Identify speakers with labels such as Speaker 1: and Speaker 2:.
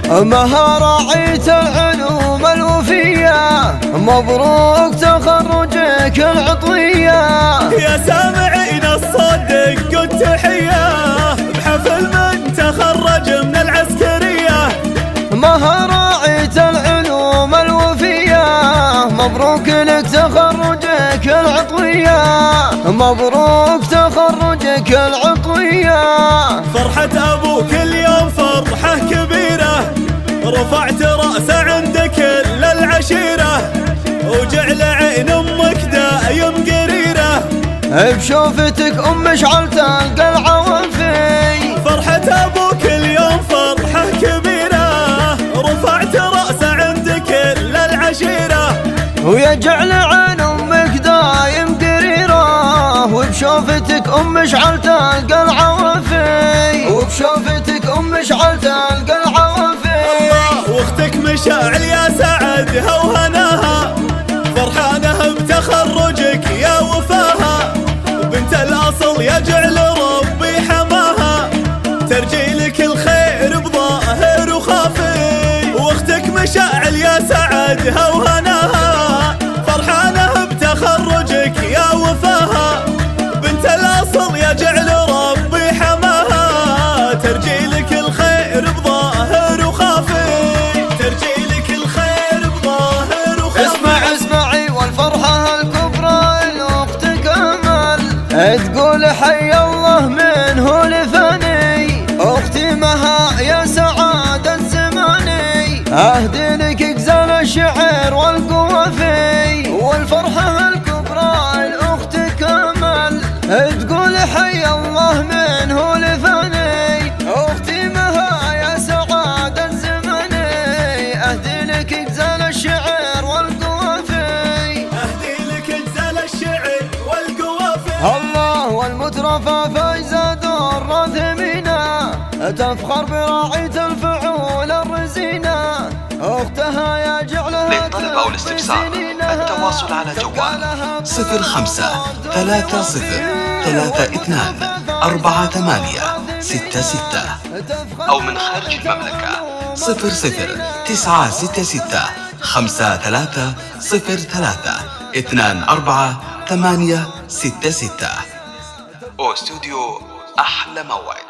Speaker 1: مها راعيت العلوم الوفية، مبروك تخرجك العطية.
Speaker 2: يا سامعين الصدق والتحية بحفل من تخرج من العسكرية.
Speaker 1: مها راعيت العلوم الوفية، مبروك لك تخرجك العطية، مبروك تخرجك العطية.
Speaker 2: فرحة أبوك اليوم فرحة كبيرة، رفعت رأسه عند كل العشيرة، وجعل عين أمك دايم قريرة،
Speaker 1: بشوفتك مشعل تلقى العوافي.
Speaker 2: فرحة أبوك اليوم فرحة كبيرة، رفعت رأسه عند كل العشيرة،
Speaker 1: ويجعل عين أمك دايم قريرة، وبشوفتك مشعل تلقى العوافي، وبشوفتك مشعل تلقى العوافي.
Speaker 2: واختك مشاعل يا سعدها وهناها، فرحانة بتخرجك يا وفاها، بنت الأصل يجعل ربي حماها، ترجي لك الخير بظاهر وخافي. واختك مشاعل يا سعدها وهناها، فرحانة بتخرجك يا وفاها، بنت الأصل يجعل ربي حماها، ترجي لك الخير بظاهر وخافي، ترجي لك الخير بظاهر وخافي.
Speaker 1: اسمعي والفرحة الكبرى لأختك أمل، تقول حي الله منه لفني. أختي مها يا سعادة زماني، أهدي لك غزال الشعر والقوافي. والفرحة الكبرى لأختك أمل، تقول حي الله منه لفني. أختي مها يا سعادة زماني، أهدي لك غزال الشعر والقوافي.
Speaker 2: أهدي لك غزال الشعر والقوافي.
Speaker 1: الله والمترفة فايزة در ثمينة، تفخر براعية الفعول الرزينة. أختها يا جعلها
Speaker 3: للطلب أو الاستفسار التواصل على جوال 0530324866 أو من خارج المملكة 00966 5303 24 866 أو استوديو أحلى موعد.